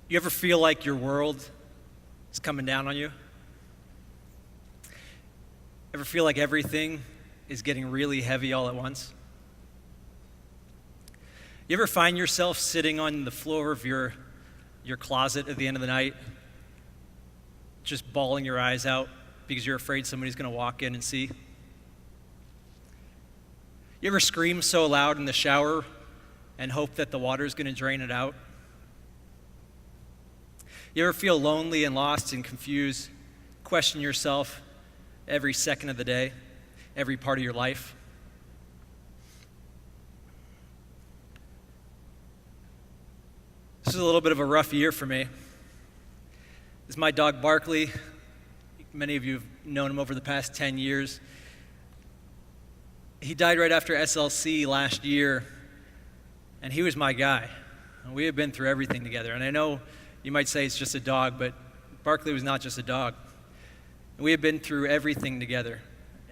You ever feel like your world is coming down on you? Ever feel like everything is getting really heavy all at once? You ever find yourself sitting on the floor of your closet at the end of the night, just bawling your eyes out because you're afraid somebody's going to walk in and see? You ever scream so loud in the shower and hope that the water's going to drain it out? You ever feel lonely and lost and confused, question yourself every second of the day, every part of your life? This is a little bit of a rough year for me. This is my dog Barkley. Many of you have known him over the past 10 years. He died right after SLC last year, and he was my guy. We have been through everything together, and I know you might say it's just a dog, but Barkley was not just a dog. We have been through everything together.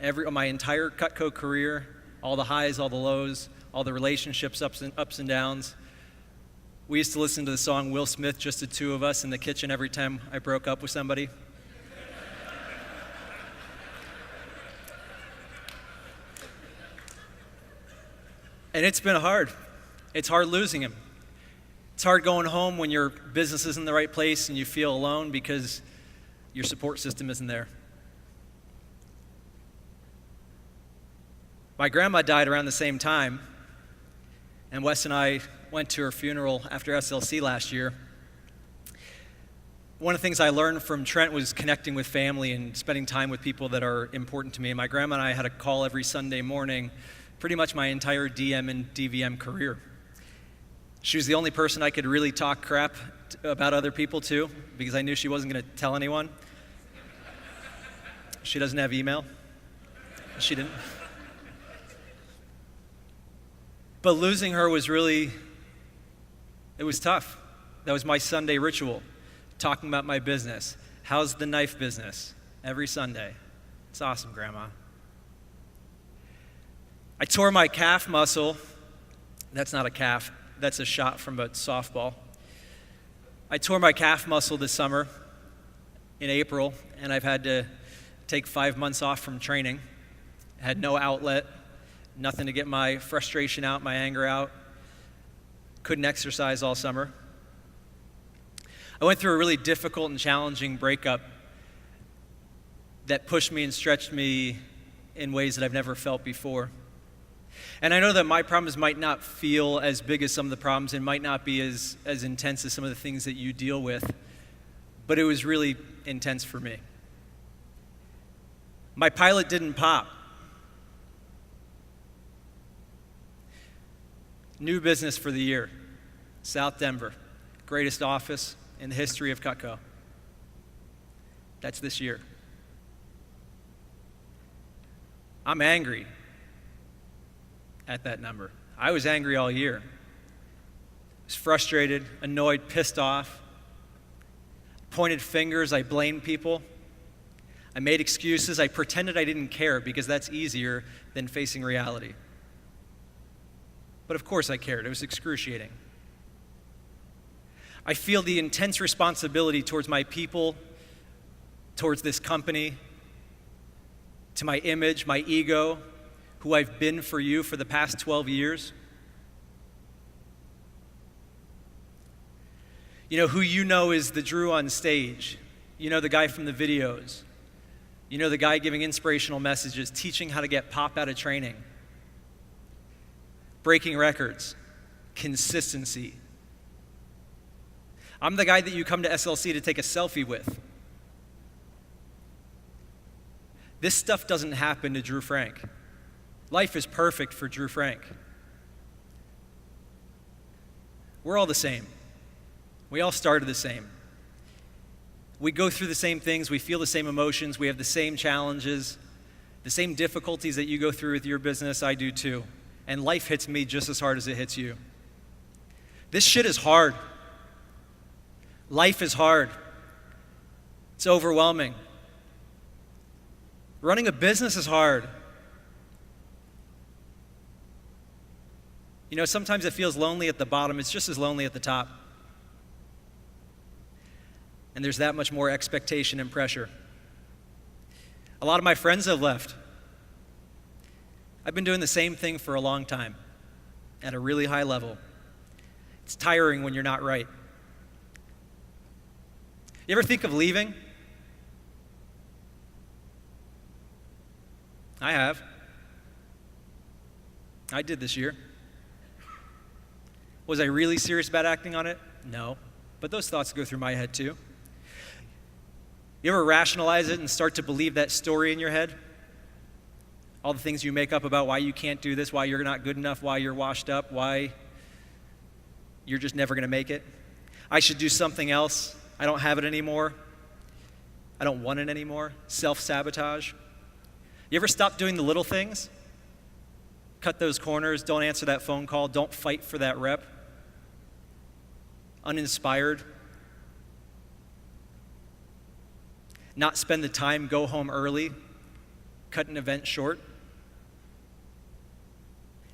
My entire Cutco career, all the highs, all the lows, all the relationships, ups and downs. We used to listen to the song Will Smith, Just the Two of Us, in the kitchen every time I broke up with somebody. And it's been hard. It's hard losing him. It's hard going home when your business isn't in the right place and you feel alone because your support system isn't there. My grandma died around the same time, and Wes and I went to her funeral after SLC last year. One of the things I learned from Trent was connecting with family and spending time with people that are important to me. My grandma and I had a call every Sunday morning, pretty much my entire DM and DVM career. She was the only person I could really talk crap about other people to, because I knew she wasn't going to tell anyone. She doesn't have email. She didn't. But losing her was really, it was tough. That was my Sunday ritual, talking about my business. How's the knife business? Every Sunday. It's awesome, Grandma. I tore my calf muscle. That's not a calf. That's a shot from a softball. I tore my calf muscle this summer in April, and I've had to take 5 months off from training. I had no outlet, nothing to get my frustration out, my anger out. Couldn't exercise all summer. I went through a really difficult and challenging breakup that pushed me and stretched me in ways that I've never felt before. And I know that my problems might not feel as big as some of the problems and might not be as intense as some of the things that you deal with, but it was really intense for me. My pilot didn't pop. New business for the year, South Denver, greatest office in the history of Cutco. That's this year. I'm angry at that number. I was angry all year. I was frustrated, annoyed, pissed off, pointed fingers, I blamed people. I made excuses, I pretended I didn't care because that's easier than facing reality. But of course I cared, it was excruciating. I feel the intense responsibility towards my people, towards this company, to my image, my ego, who I've been for you for the past 12 years. You know, who you know is the Drew on stage. You know the guy from the videos. You know the guy giving inspirational messages, teaching how to get pop out of training. Breaking records, consistency. I'm the guy that you come to SLC to take a selfie with. This stuff doesn't happen to Drew Frank. Life is perfect for Drew Frank. We're all the same. We all started the same. We go through the same things, we feel the same emotions, we have the same challenges, the same difficulties that you go through with your business, I do too. And life hits me just as hard as it hits you. This shit is hard. Life is hard. It's overwhelming. Running a business is hard. You know, sometimes it feels lonely at the bottom. It's just as lonely at the top. And there's that much more expectation and pressure. A lot of my friends have left. I've been doing the same thing for a long time at a really high level. It's tiring when you're not right. You ever think of leaving? I have. I did this year. Was I really serious about acting on it? No. But those thoughts go through my head too. You ever rationalize it and start to believe that story in your head? All the things you make up about why you can't do this, why you're not good enough, why you're washed up, why you're just never going to make it. I should do something else. I don't have it anymore. I don't want it anymore. Self-sabotage. You ever stop doing the little things? Cut those corners, don't answer that phone call, don't fight for that rep. Uninspired. Not spend the time, go home early, cut an event short.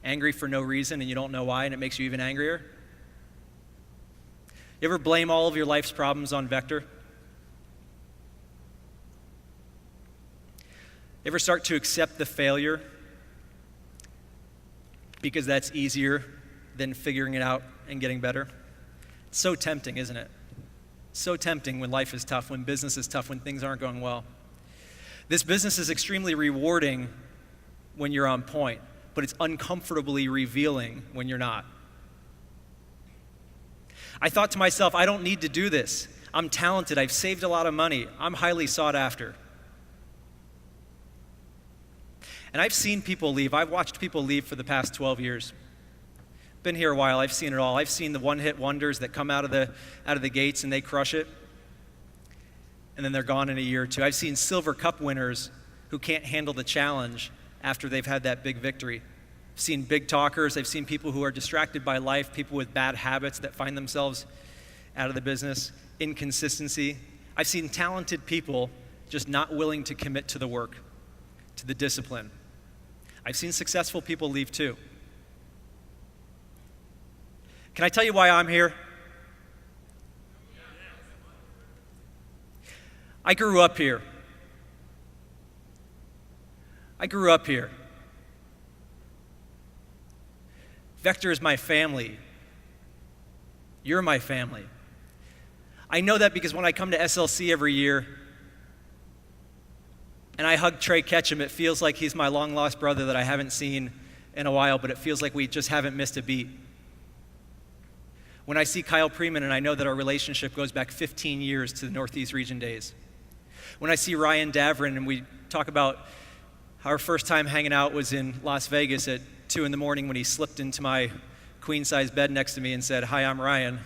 Angry for no reason and you don't know why and it makes you even angrier. You ever blame all of your life's problems on Vector? Ever start to accept the failure because that's easier than figuring it out and getting better? It's so tempting, isn't it? So tempting when life is tough, when business is tough, when things aren't going well. This business is extremely rewarding when you're on point, but it's uncomfortably revealing when you're not. I thought to myself, I don't need to do this. I'm talented, I've saved a lot of money, I'm highly sought after. And I've seen people leave. I've watched people leave for the past 12 years. Been here a while. I've seen it all. I've seen the one-hit wonders that come out of the gates and they crush it, and then they're gone in a year or two. I've seen Silver Cup winners who can't handle the challenge after they've had that big victory. I've seen big talkers. I've seen people who are distracted by life, people with bad habits that find themselves out of the business, inconsistency. I've seen talented people just not willing to commit to the work, to the discipline. I've seen successful people leave too. Can I tell you why I'm here? I grew up here. Vector is my family. You're my family. I know that because when I come to SLC every year and I hug Trey Ketchum, it feels like he's my long-lost brother that I haven't seen in a while, but it feels like we just haven't missed a beat. When I see Kyle Preman and I know that our relationship goes back 15 years to the Northeast Region days. When I see Ryan Davrin and we talk about our first time hanging out was in Las Vegas at 2 in the morning when he slipped into my queen-size bed next to me and said, "Hi, I'm Ryan."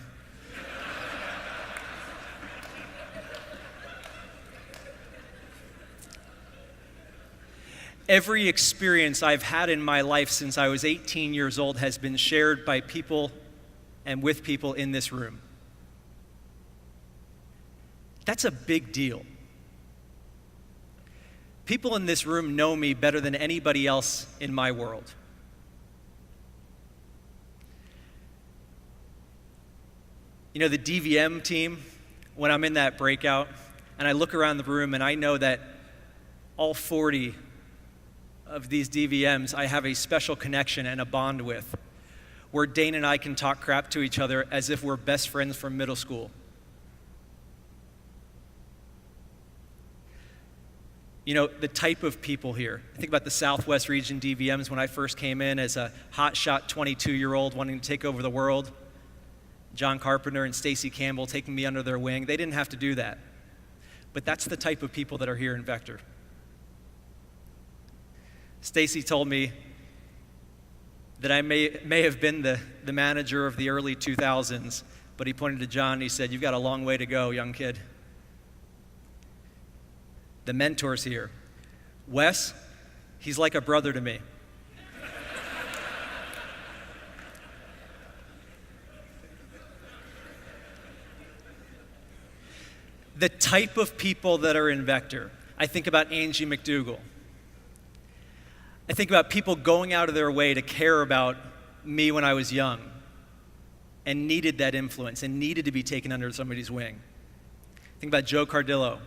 Every experience I've had in my life since I was 18 years old has been shared by people and with people in this room. That's a big deal. People in this room know me better than anybody else in my world. You know, the DVM team, when I'm in that breakout, and I look around the room and I know that all 40 of these DVMs I have a special connection and a bond with, where Dane and I can talk crap to each other as if we're best friends from middle school. You know, the type of people here. I think about the Southwest Region DVMs when I first came in as a hotshot 22-year-old wanting to take over the world. John Carpenter and Stacy Campbell taking me under their wing. They didn't have to do that. But that's the type of people that are here in Vector. Stacy told me that I may have been the manager of the early 2000s, but he pointed to John and he said, "You've got a long way to go, young kid." The mentors here. Wes, he's like a brother to me. The type of people that are in Vector. I think about Angie McDougall. I think about people going out of their way to care about me when I was young and needed that influence and needed to be taken under somebody's wing. I think about Joe Cardillo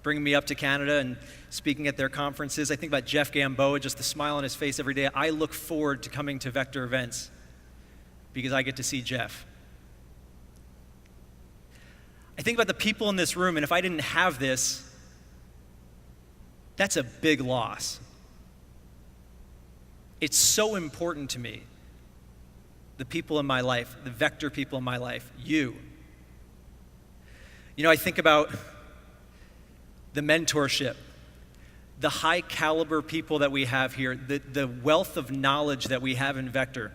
bringing me up to Canada and speaking at their conferences. I think about Jeff Gamboa, just the smile on his face every day. I look forward to coming to Vector events because I get to see Jeff. I think about the people in this room, and if I didn't have this, that's a big loss. It's so important to me, the people in my life, the Vector people in my life, you. You know, I think about the mentorship, the high caliber people that we have here, the wealth of knowledge that we have in Vector.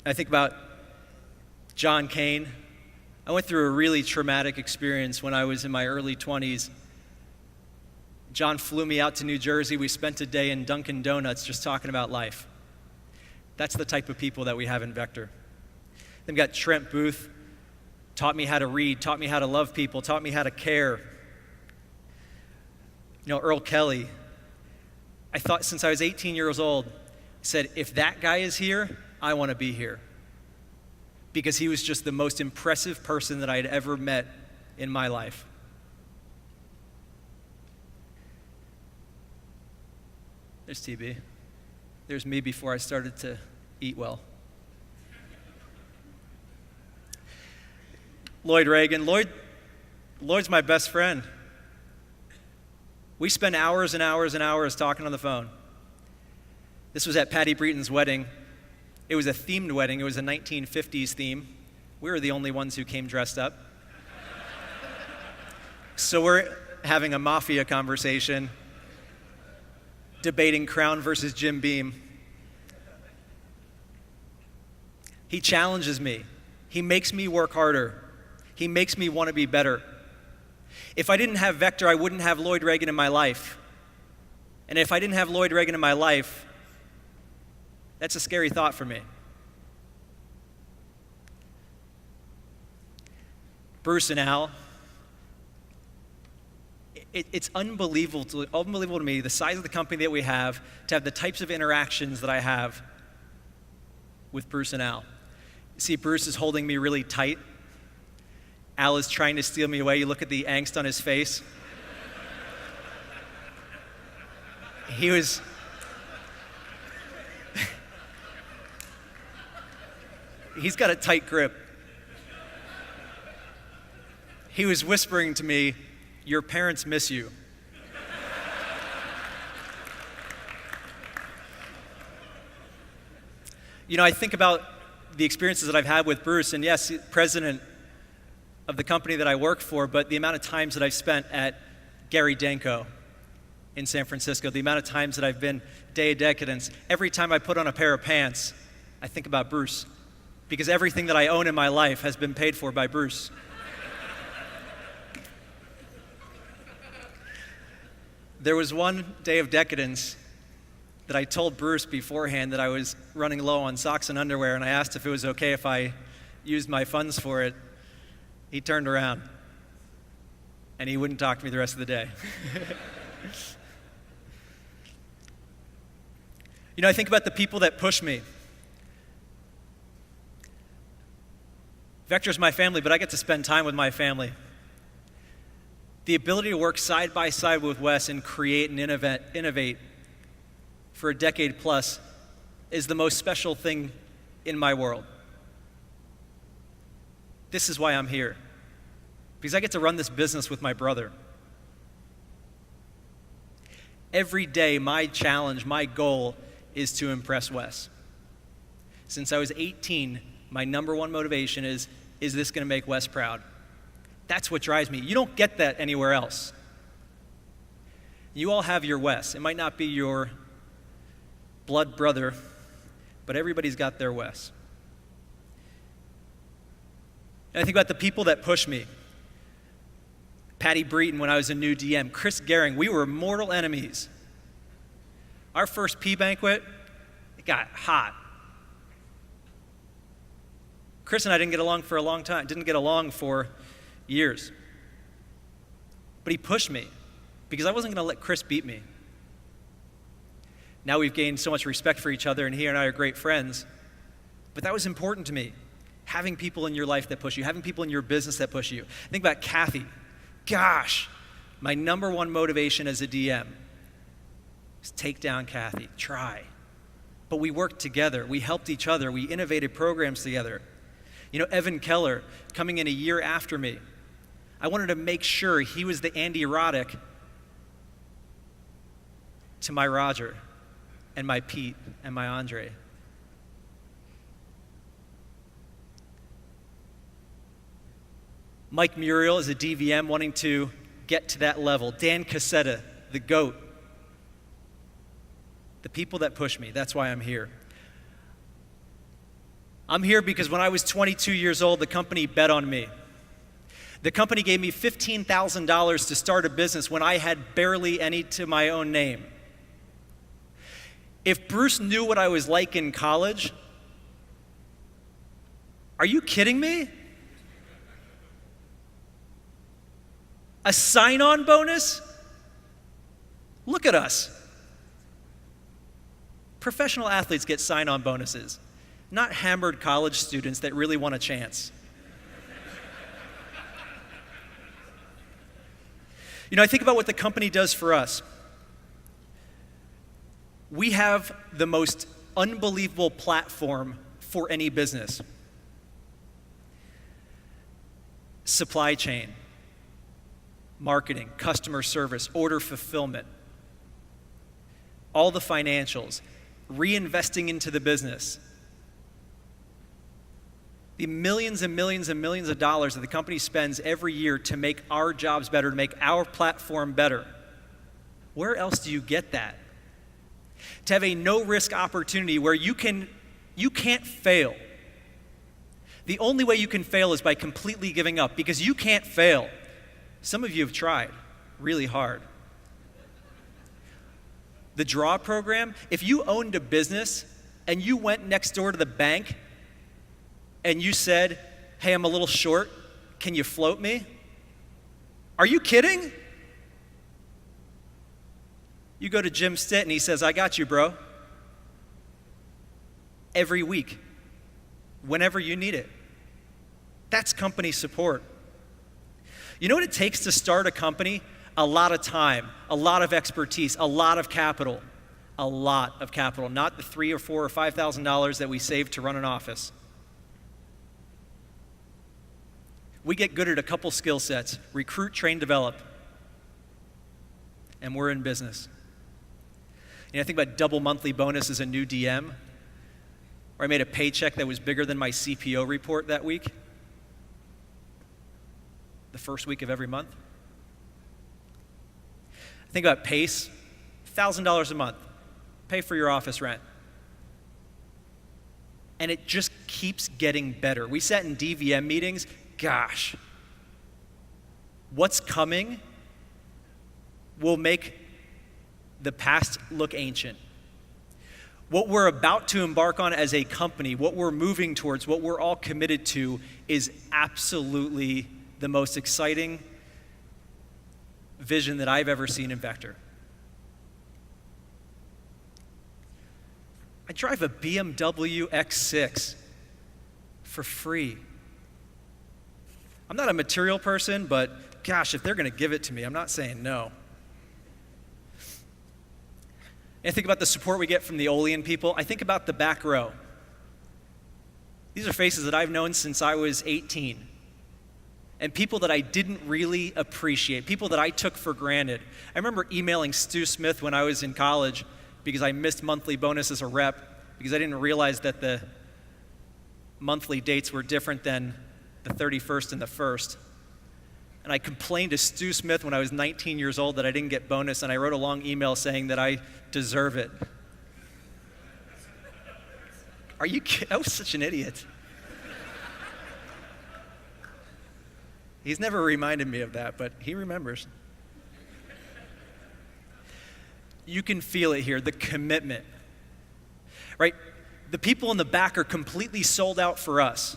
I think about John Kane. I went through a really traumatic experience when I was in my early 20s. John flew me out to New Jersey. We spent a day in Dunkin' Donuts just talking about life. That's the type of people that we have in Vector. Then we got Trent Booth, taught me how to read, taught me how to love people, taught me how to care. You know, Earl Kelly. I thought since I was 18 years old, I said, if that guy is here, I want to be here. Because he was just the most impressive person that I had ever met in my life. There's TB. There's me before I started to eat well. Lloyd Reagan. Lloyd's my best friend. We spend hours and hours and hours talking on the phone. This was at Patty Breeton's wedding. It was a themed wedding. It was a 1950s theme. We were the only ones who came dressed up. So we're having a mafia conversation, debating Crown versus Jim Beam. He challenges me. He makes me work harder. He makes me want to be better. If I didn't have Vector, I wouldn't have Lloyd Reagan in my life. And if I didn't have Lloyd Reagan in my life, that's a scary thought for me. Bruce and Al, it's unbelievable to me, the size of the company that we have, to have the types of interactions that I have with Bruce and Al. You see, Bruce is holding me really tight. Al is trying to steal me away. You look at the angst on his face. He's got a tight grip. He was whispering to me, "Your parents miss you." You know, I think about the experiences that I've had with Bruce, and yes, president of the company that I work for, but the amount of times that I've spent at Gary Danko in San Francisco, the amount of times that I've been Day of Decadence, every time I put on a pair of pants, I think about Bruce, because everything that I own in my life has been paid for by Bruce. There was one Day of Decadence that I told Bruce beforehand that I was running low on socks and underwear, and I asked if it was okay if I used my funds for it. He turned around, and he wouldn't talk to me the rest of the day. You know, I think about the people that push me. Vector's my family, but I get to spend time with my family. The ability to work side by side with Wes and create and innovate for a decade plus is the most special thing in my world. This is why I'm here, because I get to run this business with my brother. Every day, my challenge, my goal is to impress Wes. Since I was 18, my number one motivation is this going to make Wes proud? That's what drives me. You don't get that anywhere else. You all have your Wes. It might not be your blood brother, but everybody's got their Wes. And I think about the people that push me. Patty Breeton when I was a new DM. Chris Gehring, we were mortal enemies. Our first P banquet, it got hot. Chris and I didn't get along for a long time, didn't get along for years. But he pushed me because I wasn't going to let Chris beat me. Now we've gained so much respect for each other, and he and I are great friends. But that was important to me. Having people in your life that push you, having people in your business that push you. Think about Kathy. Gosh, my number one motivation as a DM is take down Kathy, try. But we worked together, we helped each other, we innovated programs together. You know, Evan Keller, coming in a year after me, I wanted to make sure he was the Andy Roddick to my Roger and my Pete and my Andre. Mike Muriel is a DVM wanting to get to that level. Dan Cassetta, the GOAT. The people that push me, that's why I'm here. I'm here because when I was 22 years old, the company bet on me. The company gave me $15,000 to start a business when I had barely any to my own name. If Bruce knew what I was like in college, are you kidding me? A sign-on bonus? Look at us. Professional athletes get sign-on bonuses, not hammered college students that really want a chance. You know, I think about what the company does for us. We have the most unbelievable platform for any business. Supply chain, marketing, customer service, order fulfillment, all the financials, reinvesting into the business. The millions and millions and millions of dollars that the company spends every year to make our jobs better, to make our platform better. Where else do you get that? To have a no-risk opportunity where you can't fail. The only way you can fail is by completely giving up, because you can't fail. Some of you have tried really hard. The draw program, if you owned a business and you went next door to the bank and you said, hey, I'm a little short, can you float me? Are you kidding? You go to Jim Stitt and he says, I got you, bro. Every week, whenever you need it. That's company support. You know what it takes to start a company? A lot of time, a lot of expertise, a lot of capital. A lot of capital, not the $3,000 or $4,000 or $5,000 that we save to run an office. We get good at a couple skill sets: recruit, train, develop. And we're in business. You know, I think about double monthly bonus as a new DM, where I made a paycheck that was bigger than my CPO report that week, the first week of every month. Think about PACE, $1,000 a month. Pay for your office rent. And it just keeps getting better. We sat in DVM meetings. Gosh, what's coming will make the past look ancient. What we're about to embark on as a company, what we're moving towards, what we're all committed to, is absolutely the most exciting vision that I've ever seen in Vector. I drive a BMW X6 for free. I'm not a material person, but gosh, if they're going to give it to me, I'm not saying no. And I think about the support we get from the Olean people. I think about the back row. These are faces that I've known since I was 18. And people that I didn't really appreciate, people that I took for granted. I remember emailing Stu Smith when I was in college because I missed monthly bonus as a rep, because I didn't realize that the monthly dates were different than the 31st and the 1st. And I complained to Stu Smith when I was 19 years old that I didn't get bonus, and I wrote a long email saying that I deserve it. Are you kidding? I was such an idiot. He's never reminded me of that, but he remembers. You can feel it here, the commitment, right? The people in the back are completely sold out for us.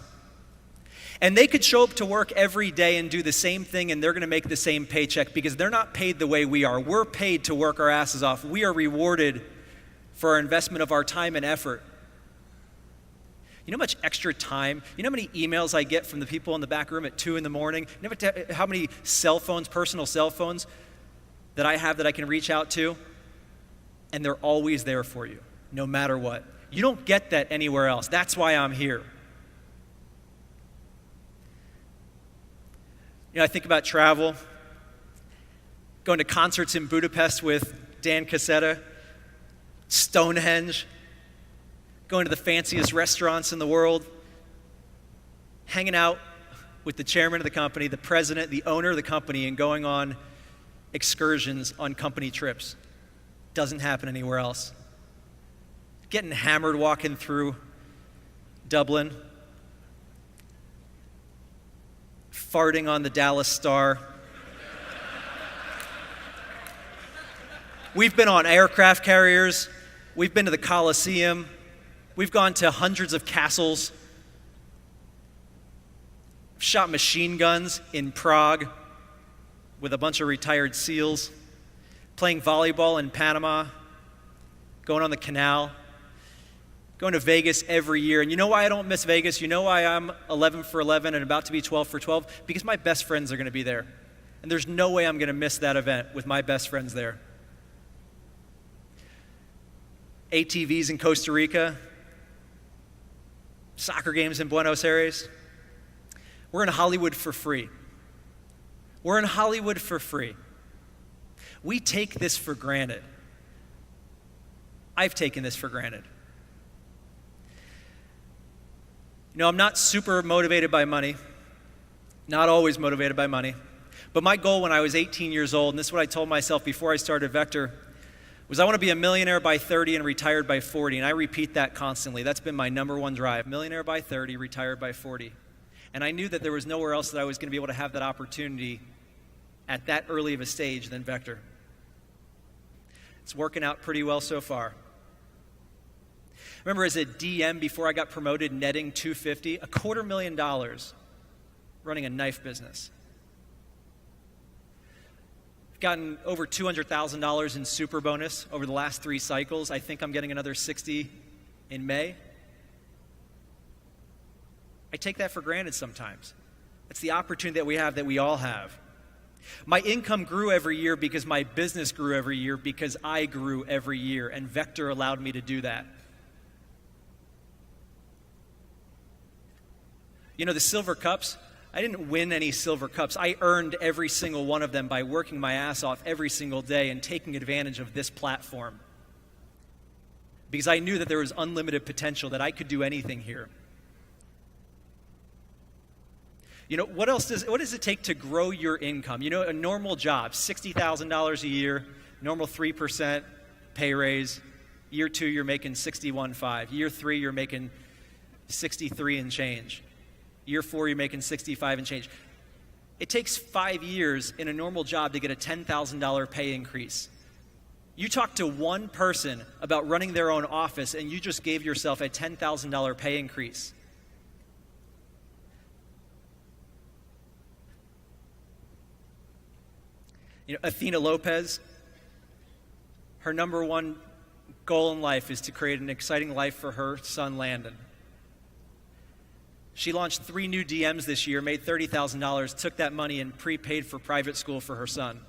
And they could show up to work every day and do the same thing, and they're going to make the same paycheck because they're not paid the way we are. We're paid to work our asses off. We are rewarded for our investment of our time and effort. You know how much extra time, you know how many emails I get from the people in the back room at 2 in the morning? You know how many cell phones, personal cell phones, that I have that I can reach out to? And they're always there for you, no matter what. You don't get that anywhere else. That's why I'm here. You know, I think about travel, going to concerts in Budapest with Dan Cassetta, Stonehenge, going to the fanciest restaurants in the world, hanging out with the chairman of the company, the president, the owner of the company, and going on excursions on company trips. Doesn't happen anywhere else. Getting hammered walking through Dublin, farting on the Dallas Star. We've been on aircraft carriers. We've been to the Colosseum. We've gone to hundreds of castles. Shot machine guns in Prague with a bunch of retired SEALs. Playing volleyball in Panama. Going on the canal. Going to Vegas every year. And you know why I don't miss Vegas? You know why I'm 11 for 11 and about to be 12 for 12? Because my best friends are going to be there. And there's no way I'm going to miss that event with my best friends there. ATVs in Costa Rica. Soccer games in Buenos Aires. We're in Hollywood for free. We're in Hollywood for free. We take this for granted. I've taken this for granted. You know, I'm not super motivated by money, not always motivated by money, but my goal when I was 18 years old, and this is what I told myself before I started Vector, was I want to be a millionaire by 30 and retired by 40, and I repeat that constantly. That's been my number one drive, millionaire by 30, retired by 40. And I knew that there was nowhere else that I was going to be able to have that opportunity at that early of a stage than Vector. It's working out pretty well so far. I remember as a DM before I got promoted, netting $250,000, $250,000 running a knife business. I've gotten over $200,000 in super bonus over the last 3 cycles. I think I'm getting another $60,000 in May. I take that for granted sometimes. It's the opportunity that we have, that we all have. My income grew every year because my business grew every year because I grew every year, and Vector allowed me to do that. You know, the silver cups, I didn't win any silver cups. I earned every single one of them by working my ass off every single day and taking advantage of this platform. Because I knew that there was unlimited potential, that I could do anything here. You know, what does it take to grow your income? You know, a normal job, $60,000 a year, normal 3% pay raise. Year 2, you're making $61,500. Year 3, you're making $63 and change. Year 4, you're making $65 and change. It takes 5 years in a normal job to get a $10,000 pay increase. You talk to one person about running their own office, and you just gave yourself a $10,000 pay increase. You know, Athena Lopez, her number one goal in life is to create an exciting life for her son, Landon. She launched 3 new DMs this year, made $30,000, took that money and prepaid for private school for her son.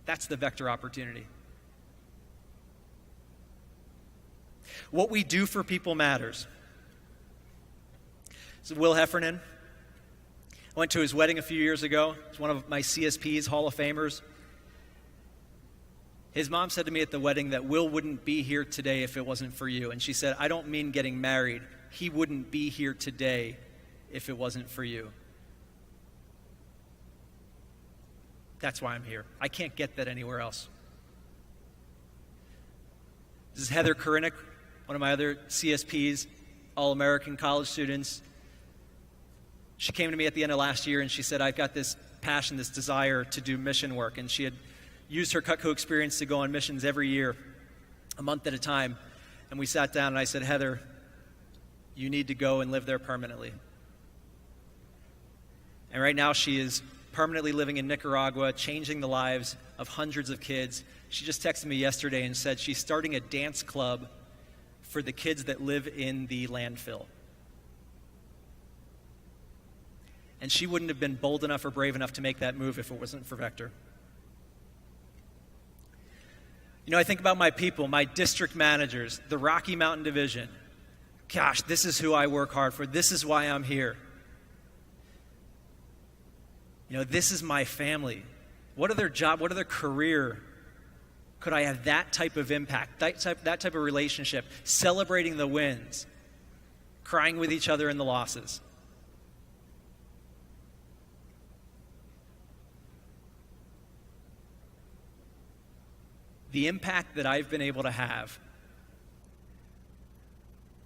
That's the Vector opportunity. What we do for people matters. This is Will Heffernan. I went to his wedding a few years ago. He's one of my CSP's Hall of Famers. His mom said to me at the wedding that Will wouldn't be here today if it wasn't for you. And she said, I don't mean getting married. He wouldn't be here today if it wasn't for you. That's why I'm here. I can't get that anywhere else. This is Heather Korinick, one of my other CSPs, All-American college students. She came to me at the end of last year and she said, I've got this passion, this desire to do mission work. And she had used her Cutco experience to go on missions every year, a month at a time. And we sat down and I said, Heather, you need to go and live there permanently. And right now she is permanently living in Nicaragua, changing the lives of hundreds of kids. She just texted me yesterday and said she's starting a dance club for the kids that live in the landfill. And she wouldn't have been bold enough or brave enough to make that move if it wasn't for Vector. You know, I think about my people, my district managers, the Rocky Mountain Division. Gosh, this is who I work hard for. This is why I'm here. You know, this is my family. What are their job? What are their career? Could I have that type of impact, that type of relationship, celebrating the wins, crying with each other in the losses? The impact that I've been able to have,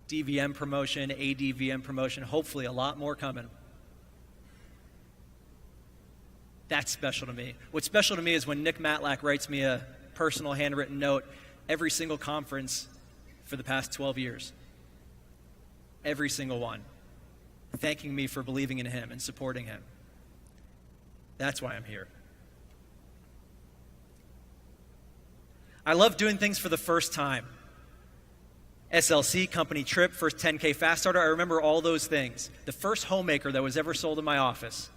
DVM promotion, ADVM promotion, hopefully a lot more coming. That's special to me. What's special to me is when Nick Matlack writes me a personal handwritten note every single conference for the past 12 years. Every single one. Thanking me for believing in him and supporting him. That's why I'm here. I love doing things for the first time. SLC, company trip, first 10K fast starter. I remember all those things. The first homemaker that was ever sold in my office.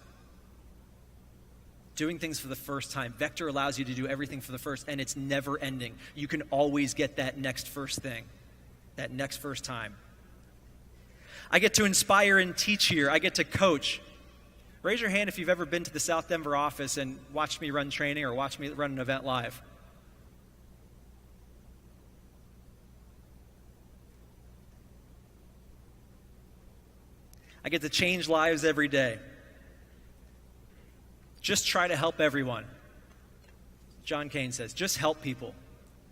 Doing things for the first time. Vector allows you to do everything for the first, and it's never ending. You can always get that next first thing, that next first time. I get to inspire and teach here. I get to coach. Raise your hand if you've ever been to the South Denver office and watched me run training or watched me run an event live. I get to change lives every day. Just try to help everyone. John Kane says, just help people.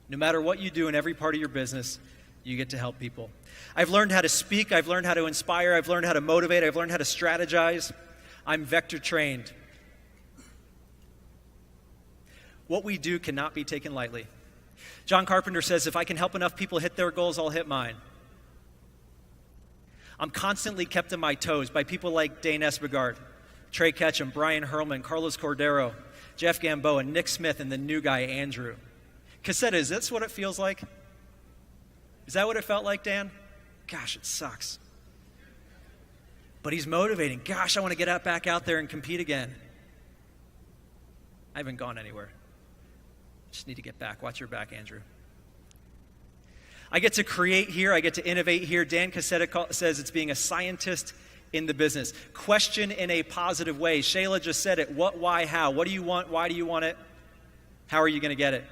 No matter what you do in every part of your business, you get to help people. I've learned how to speak. I've learned how to inspire. I've learned how to motivate. I've learned how to strategize. I'm Vector trained. What we do cannot be taken lightly. John Carpenter says, if I can help enough people hit their goals, I'll hit mine. I'm constantly kept on my toes by people like Dane Espegard, Trey Ketchum, Brian Hurlman, Carlos Cordero, Jeff Gamboa, Nick Smith, and the new guy, Andrew. Cassetta, is this what it feels like? Is that what it felt like, Dan? Gosh, it sucks. But he's motivating. Gosh, I want to get back out there and compete again. I haven't gone anywhere. Just need to get back. Watch your back, Andrew. I get to create here. I get to innovate here. Dan Cassetta says it's being a scientist in the business. Question in a positive way. Shayla just said it. What, why, how? What do you want? Why do you want it? How are you going to get it?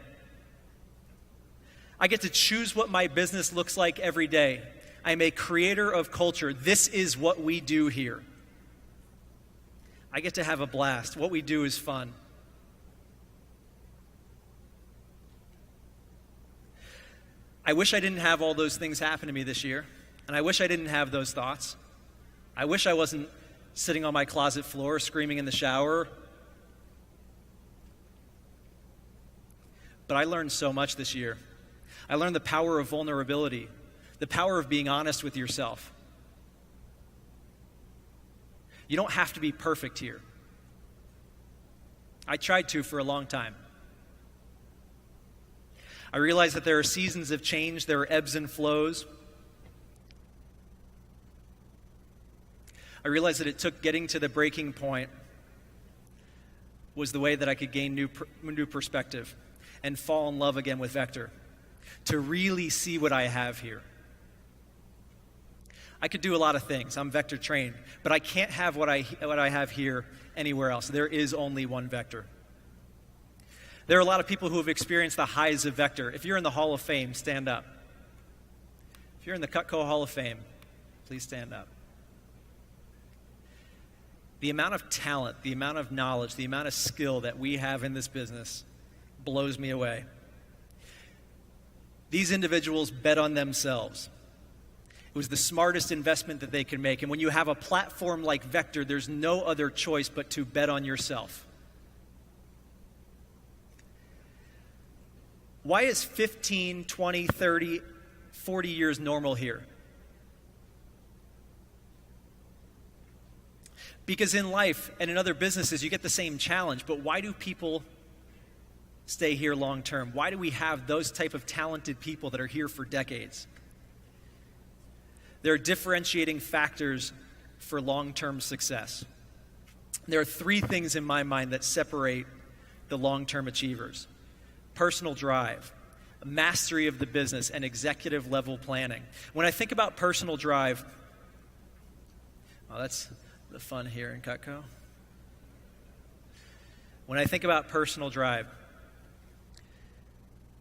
I get to choose what my business looks like every day. I'm a creator of culture. This is what we do here. I get to have a blast. What we do is fun. I wish I didn't have all those things happen to me this year, and I wish I didn't have those thoughts. I wish I wasn't sitting on my closet floor screaming in the shower. But I learned so much this year. I learned the power of vulnerability, the power of being honest with yourself. You don't have to be perfect here. I tried to for a long time. I realize that there are seasons of change, there are ebbs and flows. I realized that it took getting to the breaking point was the way that I could gain new perspective and fall in love again with Vector, to really see what I have here. I could do a lot of things. I'm Vector trained, but I can't have what I have here anywhere else. There is only one Vector. There are a lot of people who have experienced the highs of Vector. If you're in the Hall of Fame, stand up. If you're in the Cutco Hall of Fame, please stand up. The amount of talent, the amount of knowledge, the amount of skill that we have in this business blows me away. These individuals bet on themselves. It was the smartest investment that they could make. And when you have a platform like Vector, there's no other choice but to bet on yourself. Why is 15, 20, 30, 40 years normal here? Because in life and in other businesses, you get the same challenge. But why do people stay here long term? Why do we have those type of talented people that are here for decades? There are differentiating factors for long-term success. There are three things in my mind that separate the long-term achievers: personal drive, mastery of the business, and executive level planning. When I think about personal drive, that's the fun here in Cutco. When I think about personal drive,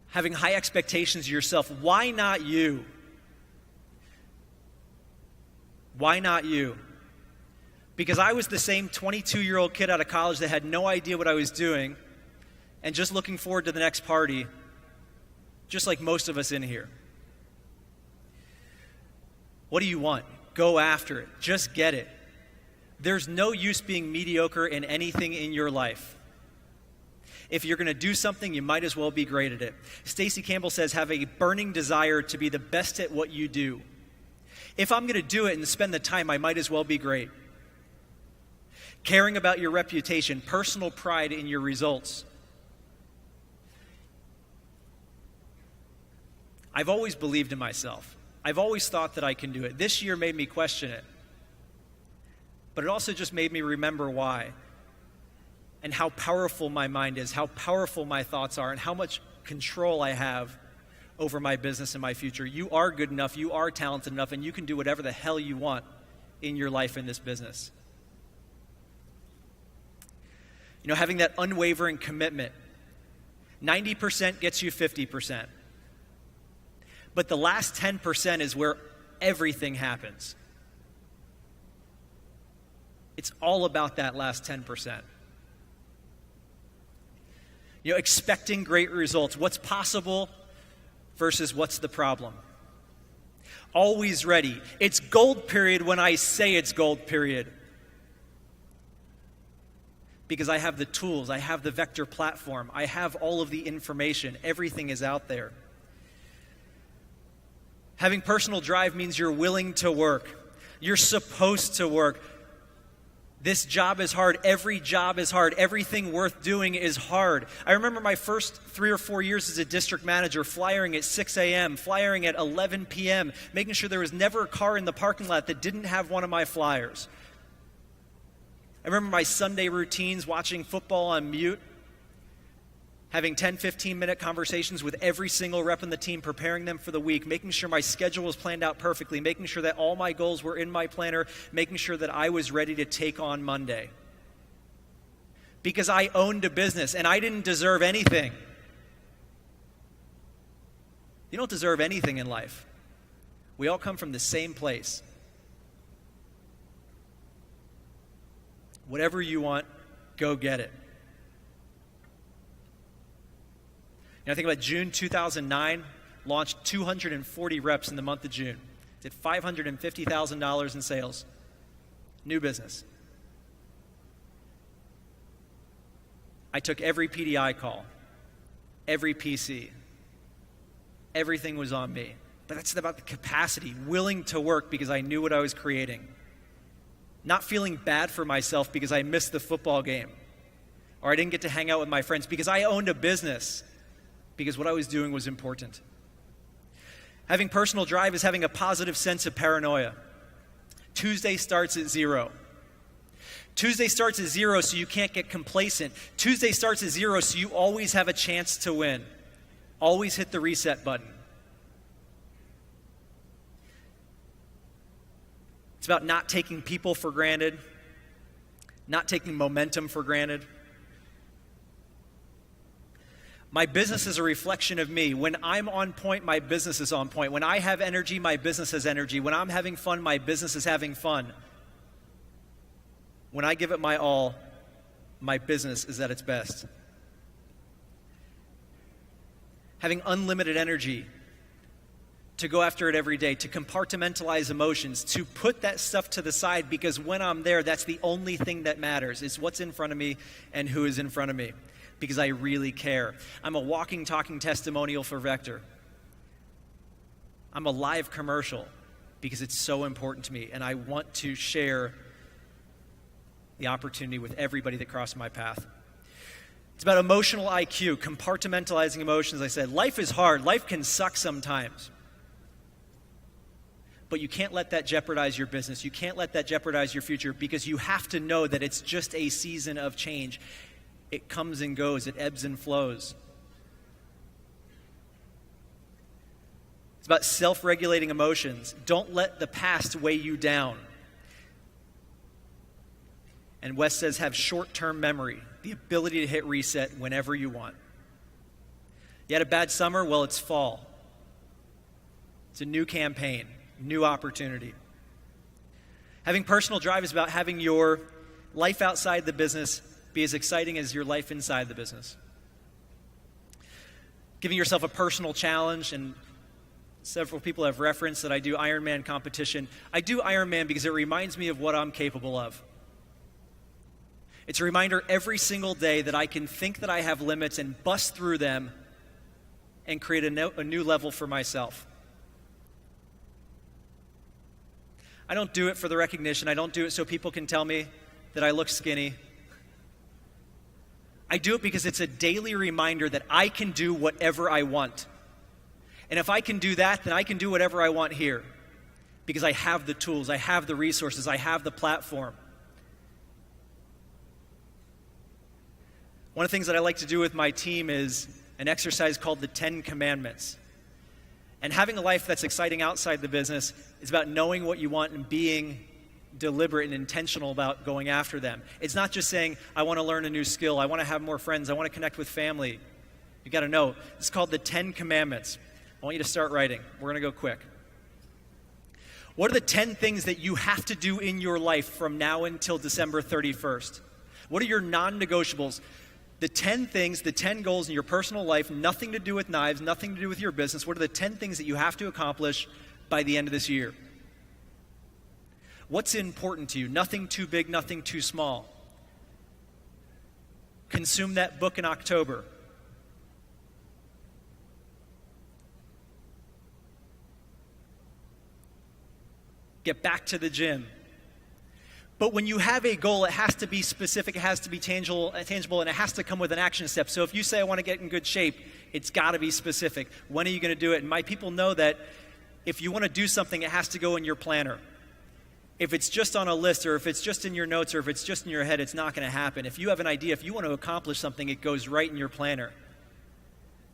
having high expectations of yourself, why not you? Why not you? Because I was the same 22-year-old kid out of college that had no idea what I was doing and just looking forward to the next party, just like most of us in here. What do you want? Go after it. Just get it. There's no use being mediocre in anything in your life. If you're going to do something, you might as well be great at it. Stacey Campbell says, have a burning desire to be the best at what you do. If I'm going to do it and spend the time, I might as well be great. Caring about your reputation, personal pride in your results. I've always believed in myself. I've always thought that I can do it. This year made me question it. But it also just made me remember why. And how powerful my mind is, how powerful my thoughts are, and how much control I have over my business and my future. You are good enough, you are talented enough, and you can do whatever the hell you want in your life in this business. You know, having that unwavering commitment. 90% gets you 50%. But the last 10% is where everything happens. It's all about that last 10%. You know, expecting great results. What's possible versus what's the problem. Always ready. It's gold period when I say it's gold period. Because I have the tools, I have the vector platform, I have all of the information, everything is out there. Having personal drive means you're willing to work. You're supposed to work. This job is hard. Every job is hard. Everything worth doing is hard. I remember my first 3 or 4 years as a district manager, flyering at 6 a.m., flyering at 11 p.m., making sure there was never a car in the parking lot that didn't have one of my flyers. I remember my Sunday routines, watching football on mute, having 10, 15-minute conversations with every single rep in the team, preparing them for the week, making sure my schedule was planned out perfectly, making sure that all my goals were in my planner, making sure that I was ready to take on Monday. Because I owned a business, and I didn't deserve anything. You don't deserve anything in life. We all come from the same place. Whatever you want, go get it. You know, I think about June 2009, launched 240 reps in the month of June. Did $550,000 in sales. New business. I took every PDI call, every PC. Everything was on me. But that's about the capacity, willing to work because I knew what I was creating. Not feeling bad for myself because I missed the football game or I didn't get to hang out with my friends because I owned a business, because what I was doing was important. Having personal drive is having a positive sense of paranoia. Tuesday starts at 0. Tuesday starts at 0 so you can't get complacent. Tuesday starts at 0 so you always have a chance to win. Always hit the reset button. It's about not taking people for granted, not taking momentum for granted. My business is a reflection of me. When I'm on point, my business is on point. When I have energy, my business has energy. When I'm having fun, my business is having fun. When I give it my all, my business is at its best. Having unlimited energy to go after it every day, to compartmentalize emotions, to put that stuff to the side, because when I'm there, that's the only thing that matters. It's what's in front of me and who is in front of me, because I really care. I'm a walking, talking testimonial for Vector. I'm a live commercial because it's so important to me, and I want to share the opportunity with everybody that crosses my path. It's about emotional IQ, compartmentalizing emotions. I said, life is hard. Life can suck sometimes. But you can't let that jeopardize your business. You can't let that jeopardize your future, because you have to know that it's just a season of change. It comes and goes. It ebbs and flows. It's about self-regulating emotions. Don't let the past weigh you down. And Wes says, have short-term memory, the ability to hit reset whenever you want. You had a bad summer? Well, it's fall. It's a new campaign, new opportunity. Having personal drive is about having your life outside the business be as exciting as your life inside the business. Giving yourself a personal challenge, and several people have referenced that I do Ironman competition. I do Ironman because it reminds me of what I'm capable of. It's a reminder every single day that I can think that I have limits and bust through them and create a new level for myself. I don't do it for the recognition. I don't do it so people can tell me that I look skinny. I do it because it's a daily reminder that I can do whatever I want. And if I can do that, then I can do whatever I want here, because I have the tools, I have the resources, I have the platform. One of the things that I like to do with my team is an exercise called the 10 Commandments. And having a life that's exciting outside the business is about knowing what you want and being deliberate and intentional about going after them. It's not just saying, I want to learn a new skill, I want to have more friends, I want to connect with family. You got to know. It's called the 10 Commandments. I want you to start writing. We're going to go quick. What are the 10 things that you have to do in your life from now until December 31st? What are your non-negotiables? The 10 things, the 10 goals in your personal life, nothing to do with knives, nothing to do with your business. What are the 10 things that you have to accomplish by the end of this year? What's important to you? Nothing too big, nothing too small. Consume that book in October. Get back to the gym. But when you have a goal, it has to be specific, it has to be tangible, and it has to come with an action step. So if you say, I want to get in good shape, it's got to be specific. When are you going to do it? And my people know that if you want to do something, it has to go in your planner. If it's just on a list, or if it's just in your notes, or if it's just in your head, it's not going to happen. If you have an idea, if you want to accomplish something, it goes right in your planner.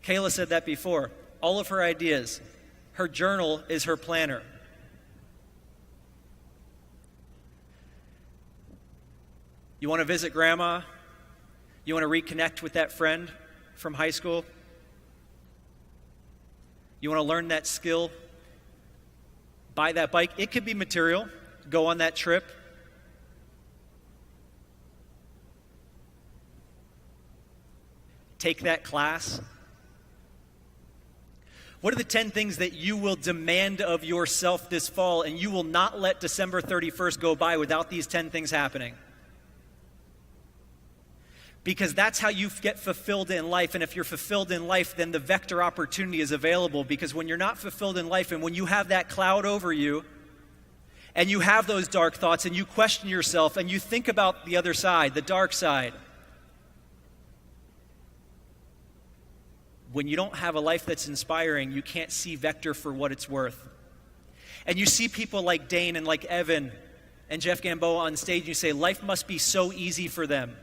Kayla said that before. All of her ideas, her journal is her planner. You want to visit grandma? You want to reconnect with that friend from high school? You want to learn that skill? Buy that bike. It could be material. Go on that trip. Take that class. What are the 10 things that you will demand of yourself this fall, and you will not let December 31st go by without these 10 things happening? Because that's how you get fulfilled in life. And if you're fulfilled in life, then the vector opportunity is available. Because when you're not fulfilled in life, and when you have that cloud over you, and you have those dark thoughts, and you question yourself, and you think about the other side, the dark side, when you don't have a life that's inspiring, you can't see vector for what it's worth. And you see people like Dane and like Evan and Jeff Gamboa on stage, and you say, life must be so easy for them,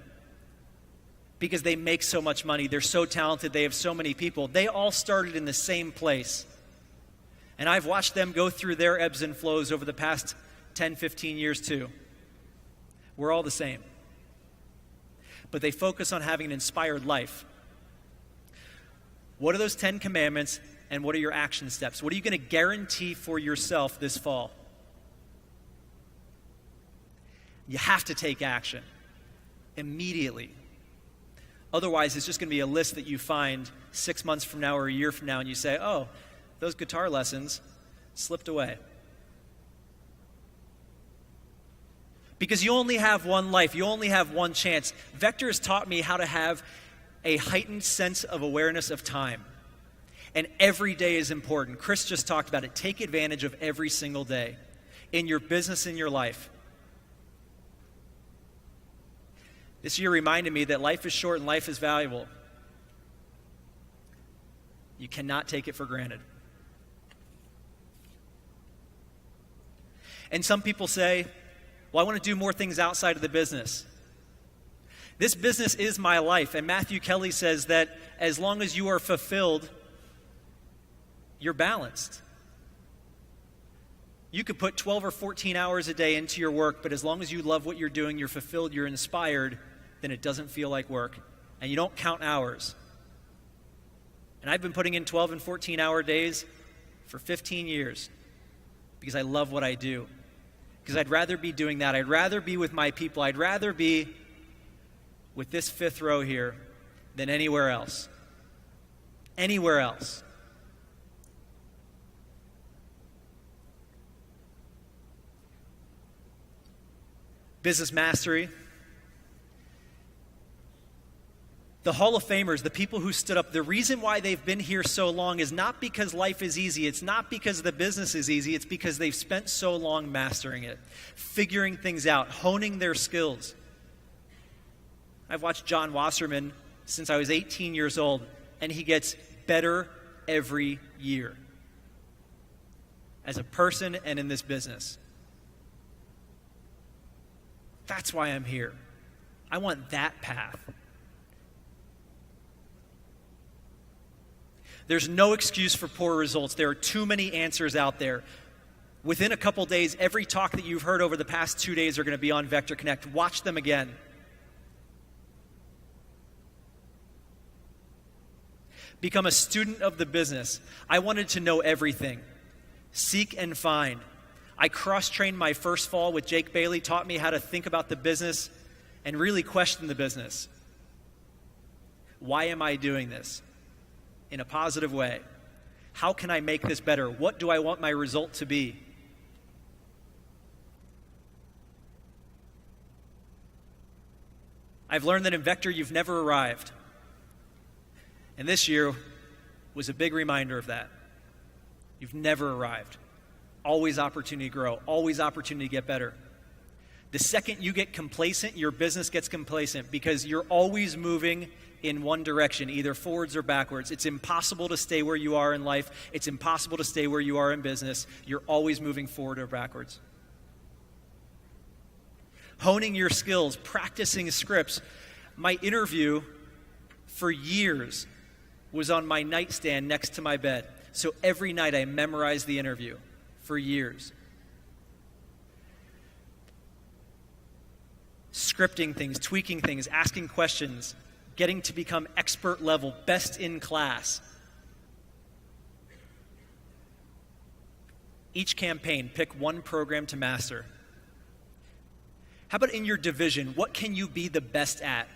because they make so much money, they're so talented, they have so many people. They all started in the same place. And I've watched them go through their ebbs and flows over the past 10, 15 years too. We're all the same. But they focus on having an inspired life. What are those 10 commandments, and what are your action steps? What are you going to guarantee for yourself this fall? You have to take action immediately. Otherwise, it's just going to be a list that you find 6 months from now or a year from now, and you say, oh, those guitar lessons slipped away. Because you only have one life. You only have one chance. Vector has taught me how to have a heightened sense of awareness of time. And every day is important. Chris just talked about it. Take advantage of every single day in your business, in your life. This year reminded me that life is short and life is valuable. You cannot take it for granted. And some people say, well, I want to do more things outside of the business. This business is my life, and Matthew Kelly says that as long as you are fulfilled, you're balanced. You could put 12 or 14 hours a day into your work, but as long as you love what you're doing, you're fulfilled, you're inspired, then it doesn't feel like work, and you don't count hours. And I've been putting in 12 and 14-hour days for 15 years because I love what I do. Because I'd rather be doing that. I'd rather be with my people. I'd rather be with this fifth row here than anywhere else. Anywhere else. Business mastery. The Hall of Famers, the people who stood up, the reason why they've been here so long is not because life is easy. It's not because the business is easy. It's because they've spent so long mastering it, figuring things out, honing their skills. I've watched John Wasserman since I was 18 years old, and he gets better every year as a person and in this business. That's why I'm here. I want that path. There's no excuse for poor results. There are too many answers out there. Within a couple days, every talk that you've heard over the past 2 days are going to be on Vector Connect. Watch them again. Become a student of the business. I wanted to know everything. Seek and find. I cross-trained my first fall with Jake Bailey, taught me how to think about the business and really question the business. Why am I doing this? In a positive way. How can I make this better? What do I want my result to be? I've learned that in Vector, you've never arrived. And this year was a big reminder of that. You've never arrived. Always opportunity to grow. Always opportunity to get better. The second you get complacent, your business gets complacent because you're always moving in one direction, either forwards or backwards. It's impossible to stay where you are in life. It's impossible to stay where you are in business. You're always moving forward or backwards. Honing your skills, practicing scripts. My interview for years was on my nightstand next to my bed. So every night I memorized the interview for years. Scripting things, tweaking things, asking questions, getting to become expert level, best in class. Each campaign, pick one program to master. How about in your division? What can you be the best at?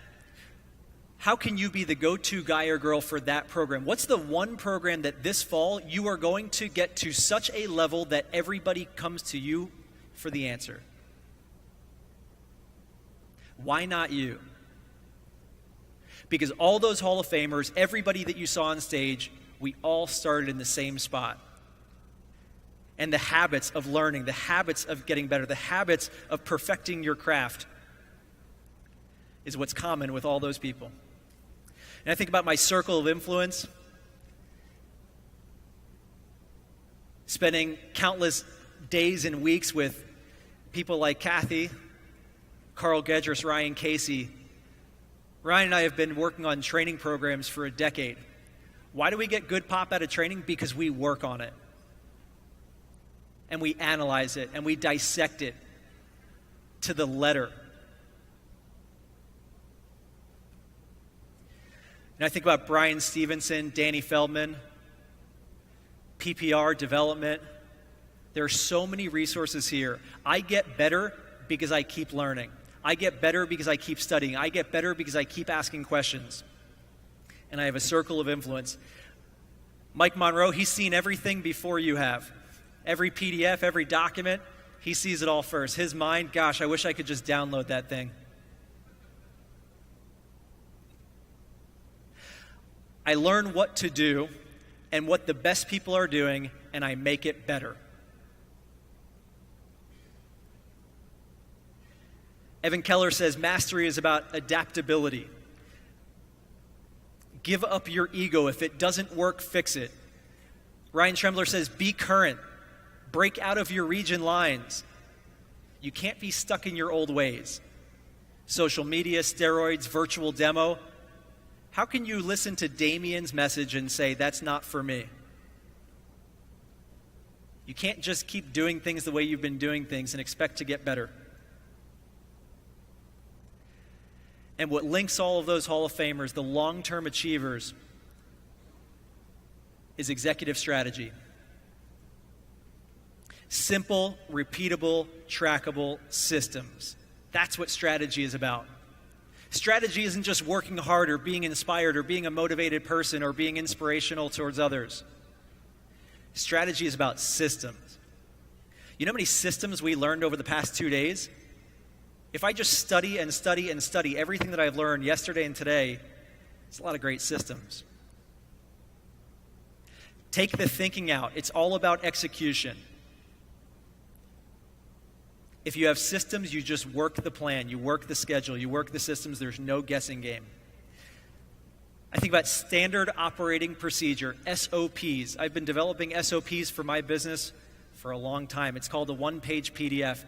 How can you be the go-to guy or girl for that program? What's the one program that this fall you are going to get to such a level that everybody comes to you for the answer? Why not you? Because all those Hall of Famers, everybody that you saw on stage, we all started in the same spot. And the habits of learning, the habits of getting better, the habits of perfecting your craft is what's common with all those people. And I think about my circle of influence, spending countless days and weeks with people like Kathy, Carl Gedris, Ryan Casey. Ryan and I have been working on training programs for a decade. Why do we get good pop out of training? Because we work on it. And we analyze it, and we dissect it to the letter. And I think about Brian Stevenson, Danny Feldman, PPR development. There are so many resources here. I get better because I keep learning. I get better because I keep studying. I get better because I keep asking questions. And I have a circle of influence. Mike Monroe, he's seen everything before you have. Every PDF, every document, he sees it all first. His mind, gosh, I wish I could just download that thing. I learn what to do and what the best people are doing, and I make it better. Evan Keller says mastery is about adaptability. Give up your ego. If it doesn't work, fix it. Ryan Trembler says be current. Break out of your region lines. You can't be stuck in your old ways. Social media, steroids, virtual demo. How can you listen to Damien's message and say, that's not for me? You can't just keep doing things the way you've been doing things and expect to get better. And what links all of those Hall of Famers, the long-term achievers, is executive strategy. Simple, repeatable, trackable systems. That's what strategy is about. Strategy isn't just working hard or being inspired or being a motivated person or being inspirational towards others. Strategy is about systems. You know how many systems we learned over the past 2 days? If I just study and study and study everything that I've learned yesterday and today, it's a lot of great systems. Take the thinking out. It's all about execution. If you have systems, you just work the plan, you work the schedule, you work the systems, there's no guessing game. I think about standard operating procedure, SOPs. I've been developing SOPs for my business for a long time. It's called a one-page PDF.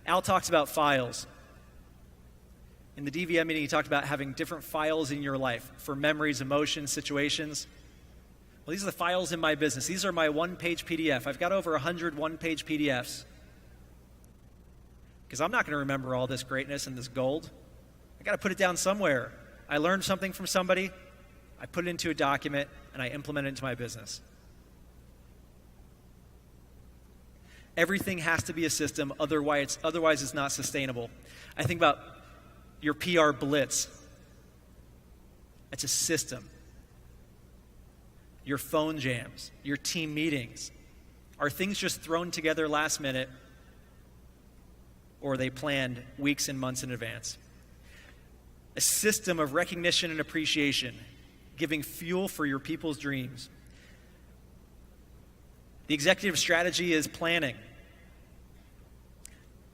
Al talks about files. In the DVM meeting, he talked about having different files in your life for memories, emotions, situations. Well, these are the files in my business. These are my one-page PDF. I've got over 100 one-page PDFs. Because I'm not going to remember all this greatness and this gold. I got to put it down somewhere. I learned something from somebody, I put it into a document, and I implement it into my business. Everything has to be a system, otherwise it's not sustainable. I think about your PR blitz. It's a system. Your phone jams, your team meetings. Are things just thrown together last minute, or are they planned weeks and months in advance? A system of recognition and appreciation, giving fuel for your people's dreams. The executive strategy is planning.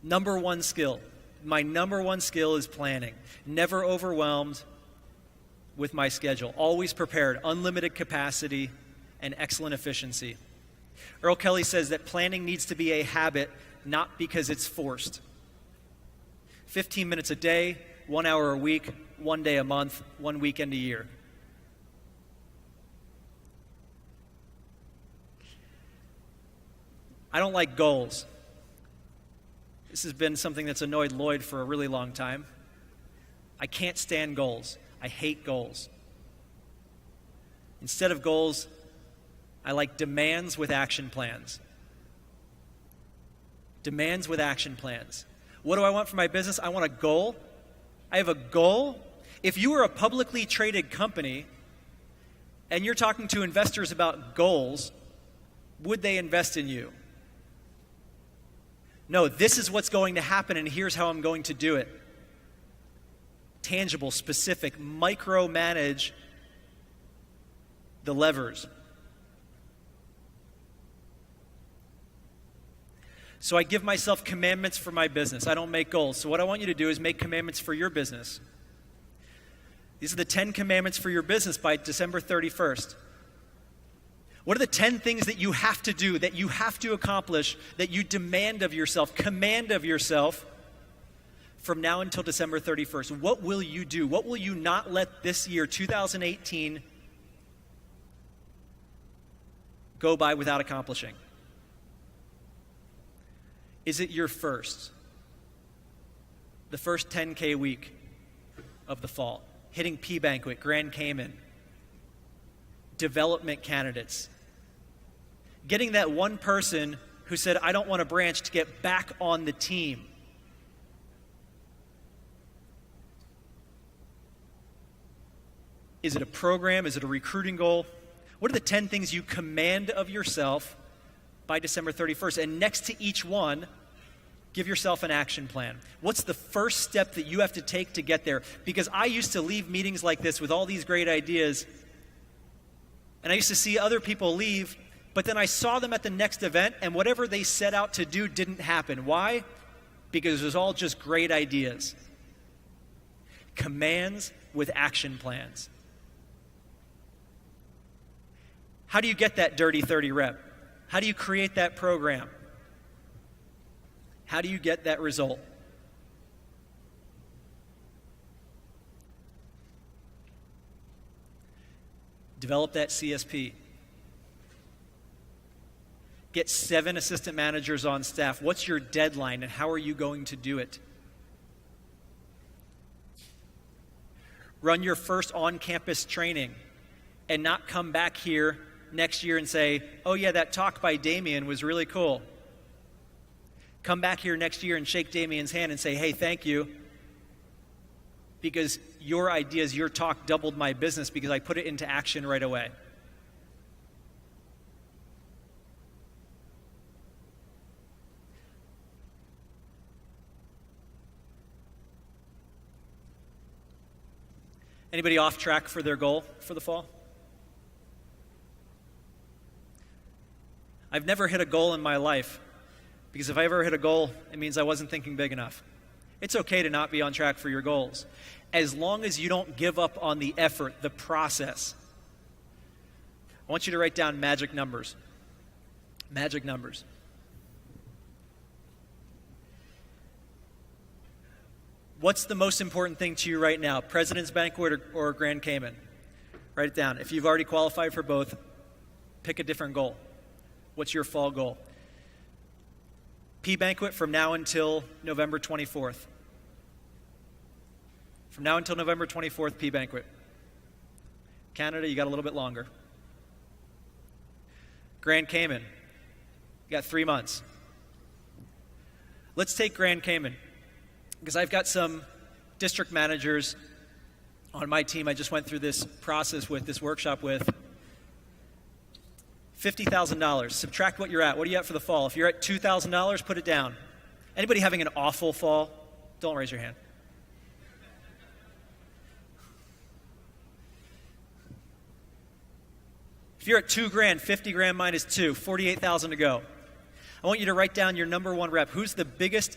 Number one skill. My number one skill is planning. Never overwhelmed with my schedule. Always prepared. Unlimited capacity and excellent efficiency. Earl Kelly says that planning needs to be a habit, not because it's forced. 15 minutes a day, 1 hour a week, 1 day a month, 1 weekend a year. I don't like goals. This has been something that's annoyed Lloyd for a really long time. I can't stand goals. I hate goals. Instead of goals, I like demands with action plans. Demands with action plans. What do I want for my business? I want a goal. I have a goal. If you were a publicly traded company and you're talking to investors about goals, would they invest in you? No, this is what's going to happen, and here's how I'm going to do it. Tangible, specific, micromanage the levers. So I give myself commandments for my business. I don't make goals. So what I want you to do is make commandments for your business. These are the 10 commandments for your business by December 31st. What are the 10 things that you have to do, that you have to accomplish, that you demand of yourself, command of yourself from now until December 31st? What will you do? What will you not let this year, 2018, go by without accomplishing? Is it your first? The first 10K week of the fall, hitting P Banquet, Grand Cayman, development candidates, getting that one person who said, I don't want a branch, to get back on the team. Is it a program? Is it a recruiting goal? What are the 10 things you command of yourself by December 31st? And next to each one, give yourself an action plan. What's the first step that you have to take to get there? Because I used to leave meetings like this with all these great ideas, and I used to see other people leave, but then I saw them at the next event, and whatever they set out to do didn't happen. Why? Because it was all just great ideas. Commands with action plans. How do you get that dirty 30 rep? How do you create that program? How do you get that result? Develop that CSP. Get 7 assistant managers on staff. What's your deadline and how are you going to do it? Run your first on-campus training and not come back here next year and say, oh yeah, that talk by Damien was really cool. Come back here next year and shake Damien's hand and say, hey, thank you, because your ideas, your talk doubled my business because I put it into action right away. Anybody off track for their goal for the fall? I've never hit a goal in my life, because if I ever hit a goal, it means I wasn't thinking big enough. It's okay to not be on track for your goals, as long as you don't give up on the effort, the process. I want you to write down magic numbers. Magic numbers. What's the most important thing to you right now? President's Banquet or Grand Cayman? Write it down. If you've already qualified for both, pick a different goal. What's your fall goal? P Banquet from now until November 24th. From now until November 24th, P Banquet. Canada, you got a little bit longer. Grand Cayman, you got 3 months. Let's take Grand Cayman, because I've got some district managers on my team I just went through this process with, this workshop with. $50,000. Subtract what you're at. What are you at for the fall? If you're at $2,000, put it down. Anybody having an awful fall? Don't raise your hand. If you're at $2,000, 50 grand minus 2, 48,000 to go. I want you to write down your number one rep. Who's the biggest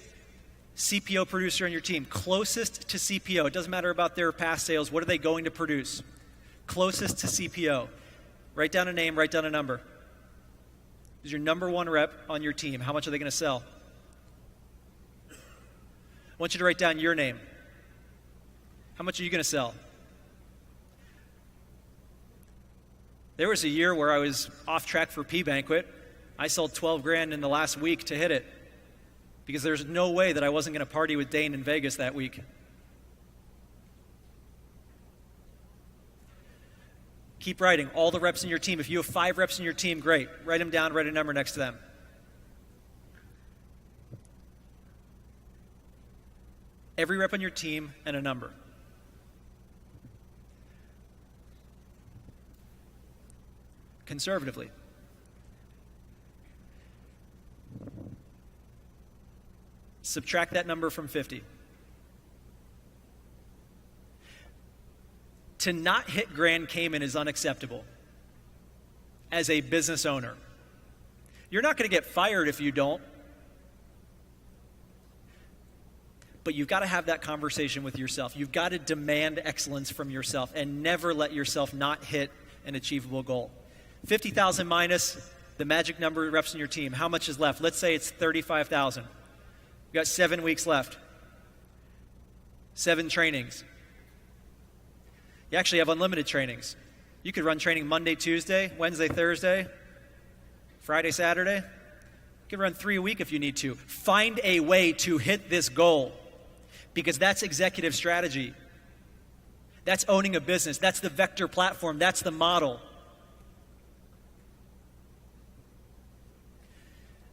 CPO producer on your team? Closest to CPO. It doesn't matter about their past sales. What are they going to produce? Closest to CPO. Write down a name, write down a number. Who's your number one rep on your team? How much are they going to sell? I want you to write down your name. How much are you going to sell? There was a year where I was off track for P Banquet. I sold 12 grand in the last week to hit it, because there's no way that I wasn't going to party with Dane in Vegas that week. Keep writing all the reps in your team. If you have 5 reps in your team, great. Write them down, write a number next to them. Every rep on your team and a number. Conservatively. Subtract that number from 50. To not hit Grand Cayman is unacceptable as a business owner. You're not going to get fired if you don't. But you've got to have that conversation with yourself. You've got to demand excellence from yourself and never let yourself not hit an achievable goal. 50,000 minus the magic number of reps in your team. How much is left? Let's say it's 35,000. You've got 7 weeks left. 7 trainings. You actually have unlimited trainings. You could run training Monday, Tuesday, Wednesday, Thursday, Friday, Saturday. You could run 3 a week if you need to. Find a way to hit this goal, because that's executive strategy. That's owning a business. That's the vector platform. That's the model.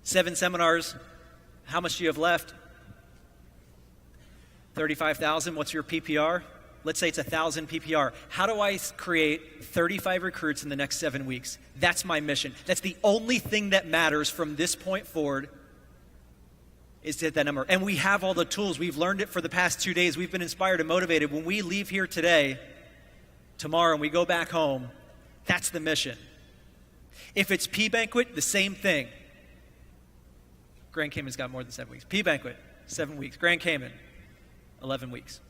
7 seminars. How much do you have left? 35,000. What's your PPR? Let's say it's 1,000 PPR. How do I create 35 recruits in the next 7 weeks? That's my mission. That's the only thing that matters from this point forward, is to hit that number. And we have all the tools. We've learned it for the past 2 days. We've been inspired and motivated. When we leave here today, tomorrow, and we go back home, that's the mission. If it's P Banquet, the same thing. Grand Cayman's got more than 7 weeks. P Banquet, 7 weeks. Grand Cayman, 11 weeks.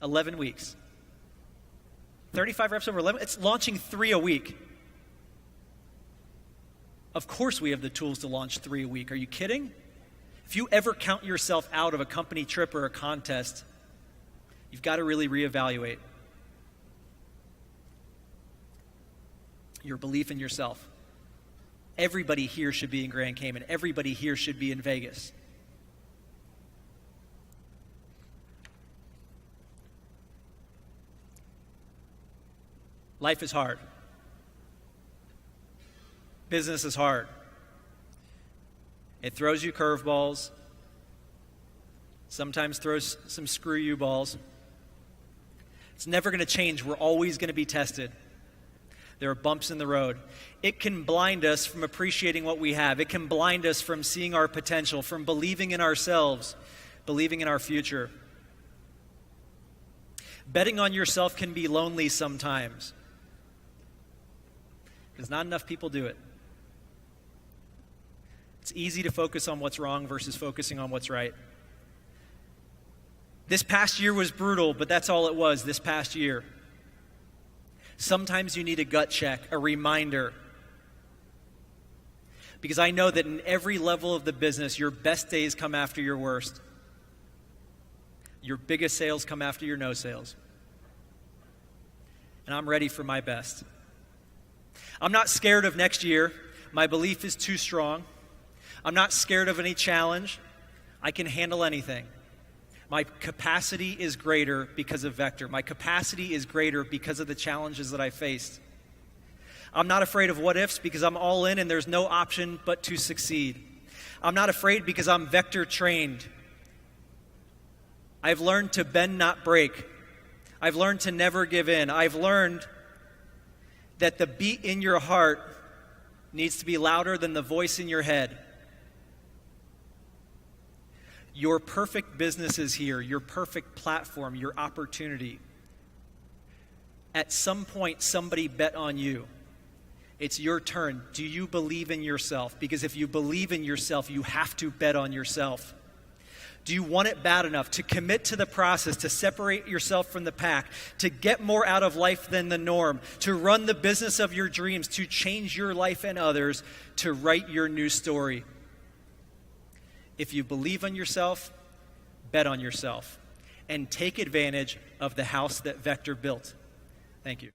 11 weeks. 35 reps over 11. It's launching 3 a week. Of course we have the tools to launch 3 a week. Are you kidding? If you ever count yourself out of a company trip or a contest, you've got to really reevaluate your belief in yourself. Everybody here should be in Grand Cayman. Everybody here should be in Vegas. Life is hard. Business is hard. It throws you curveballs, sometimes throws some screw you balls. It's never going to change. We're always going to be tested. There are bumps in the road. It can blind us from appreciating what we have. It can blind us from seeing our potential, from believing in ourselves, believing in our future. Betting on yourself can be lonely sometimes, because not enough people do it. It's easy to focus on what's wrong versus focusing on what's right. This past year was brutal, but that's all it was this past year. Sometimes you need a gut check, a reminder. Because I know that in every level of the business, your best days come after your worst. Your biggest sales come after your no sales. And I'm ready for my best. I'm not scared of next year. My belief is too strong. I'm not scared of any challenge. I can handle anything. My capacity is greater because of Vector. My capacity is greater because of the challenges that I faced. I'm not afraid of what ifs because I'm all in and there's no option but to succeed. I'm not afraid because I'm Vector trained. I've learned to bend, not break. I've learned to never give in. I've learned that the beat in your heart needs to be louder than the voice in your head. Your perfect business is here, your perfect platform, your opportunity. At some point, somebody bet on you. It's your turn. Do you believe in yourself? Because if you believe in yourself, you have to bet on yourself. Do you want it bad enough to commit to the process, to separate yourself from the pack, to get more out of life than the norm, to run the business of your dreams, to change your life and others, to write your new story? If you believe in yourself, bet on yourself, and take advantage of the house that Vector built. Thank you.